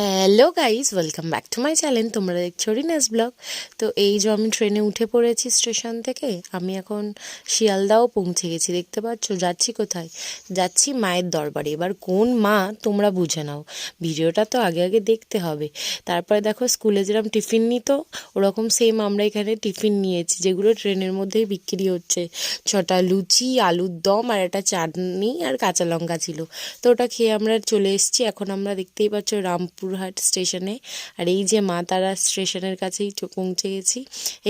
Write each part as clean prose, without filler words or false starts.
Hello guys, welcome back to my channel. তোমরা দেখছো Rina's blog. তো এই যে আমি ট্রেনে উঠে পড়েছি স্টেশন থেকে। আমি এখন শিয়ালদাও পৌঁছে গেছি। দেখতে পাচ্ছ যাচ্ছি কোথায়? যাচ্ছি মায়ের দরবারে। এবার কোন মা তোমরা বুঝে নাও, ভিডিওটা তো আগে আগে দেখতে হবে। তারপরে দেখো স্কুলে যেরকম টিফিন নিত ওরকম সেম আমরা এখানে টিফিন নিয়েছি, যেগুলো ট্রেনের মধ্যেই বিক্রি হচ্ছে। 6টা লুচি, আলুর দম আর একটা চাটনি আর কাঁচা লঙ্কা ছিল। তো ওটা খেয়ে আমরা চলে এসেছি। এখন আমরা দেখতেই পাচ্ছ রামপুরহাট স্টেশনে। আর এই যে মা তারা স্টেশনের কাছেই পৌঁছে গেছি।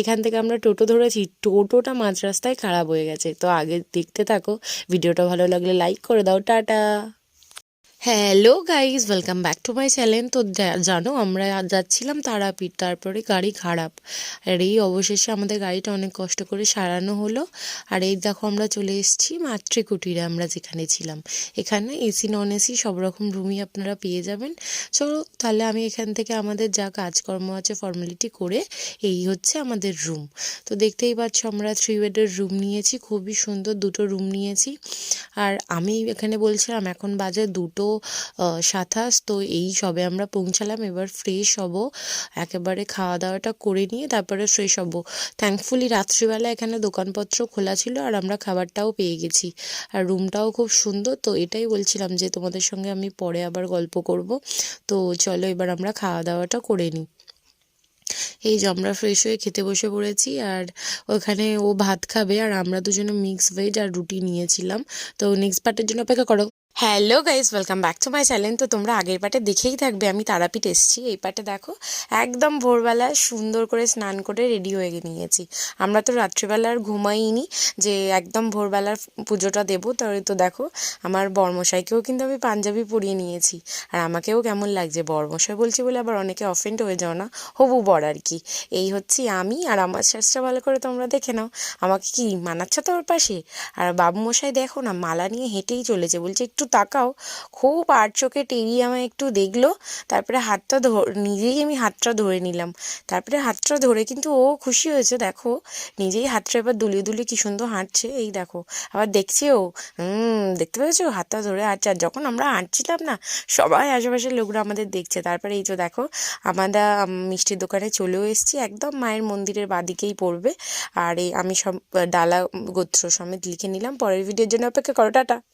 এখান থেকে আমরা টোটো ধরেছি, টোটোটা মাঝ রাস্তায় খারাপ হয়ে গেছে। তো আগে দেখতে থাকো, ভিডিওটা ভালো লাগলে লাইক করে দাও। Tata. Hello guys, welcome back to my channel. তো জানো আমরা যাচ্ছিলাম তারাপীঠ, তারপরে গাড়ি খারাপ। আর এই অবশেষে আমাদের গাড়িটা অনেক কষ্ট করে সারানো হলো। আর এই দেখো আমরা চলে এসেছি মাতৃকুটিরে, আমরা যেখানে ছিলাম। এখানে এসি নন এসি সব রকম রুমই আপনারা পেয়ে যাবেন। চলো তাহলে আমি এখান থেকে আমাদের যা কাজকর্ম আছে ফর্মালিটি করে, এই হচ্ছে আমাদের রুম। তো দেখতেই পাচ্ছ আমরা 3 বেডের রুম নিয়েছি, খুবই সুন্দর দুটো রুম নিয়েছি। আর আমি এখানে বলছিলাম এখন বাজে 2:27। তো এই সবে আমরা পৌঁছালাম। এবার ফ্রেশ হব, একেবারে খাওয়া দাওয়াটা করে নিয়ে তারপরে ফ্রেশ হব। থ্যাঙ্কফুলি রাত্রিবেলা এখানে দোকানপত্র খোলা ছিল আর আমরা খাবারটাও পেয়ে গেছি। আর রুমটাও খুব সুন্দর। তো এটাই বলছিলাম যে তোমাদের সঙ্গে আমি পরে আবার গল্প করব। তো চলো এবার আমরা খাওয়া দাওয়াটা করে নিই। এই যে আমরা ফ্রেশ হয়ে খেতে বসে পড়েছি। আর ওখানে ও ভাত খাবে আর আমরা দুজনে মিক্স ভেজ আর রুটি নিয়েছিলাম। তো নেক্সট পার্টের জন্য অপেক্ষা করো। Hello guys, welcome back to my channel. তো তোমরা আগের পার্টে দেখেই থাকবে আমি তারাপীঠ এসেছি। এই পার্টে দেখো একদম ভোরবেলা সুন্দর করে স্নান করে রেডি হয়ে নিয়েছি। আমরা তো রাত্রিবেলা আর ঘুমাইনি, যে একদম ভোরবেলার পুজোটা দেবো। তো দেখো আমার বরমশাইকেও কিন্তু আমি পাঞ্জাবি পরিয়ে নিয়েছি। আর আমাকেও কেমন লাগছে, বরমশাই বলছি বলে আবার অনেকে অফেন্ড হয়ে যাও না, হবু বর আর কি। এই হচ্ছি আমি। আর আমার সাজটা ভালো করে তোমরা দেখে নাও, আমাকে কি মানাচ্ছে তো ওর পাশে। আর বাবু মশাই দেখো না মালা নিয়ে হেঁটেই চলেছে, বলছে একটু তাকাও। খুব আর চোখে টেরিয়ে আমায় একটু দেখলো, তারপরে হাতটা নিজেই আমি হাতটা ধরে নিলাম। তারপরে হাতটা ধরে কিন্তু ও খুশি হয়েছে, দেখো নিজেই হাতটা এবার দুলিয়ে দুলিয়ে কি সুন্দর হাঁটছে। এই দেখো আবার দেখছে ও, দেখতে পেয়েছো হাতটা ধরে হাঁটছে। আর যখন আমরা হাঁটছিলাম না, সবাই আশেপাশের লোকরা আমাদের দেখছে। তারপরে এই তো দেখো আমরা মিষ্টির দোকানে চলেও এসেছি, একদম মায়ের মন্দিরের বাদিকেই পড়বে। আর এই আমি সব ডালা গোত্র সমেত লিখে নিলাম। পরের ভিডিওর জন্য অপেক্ষা করো। টাটা।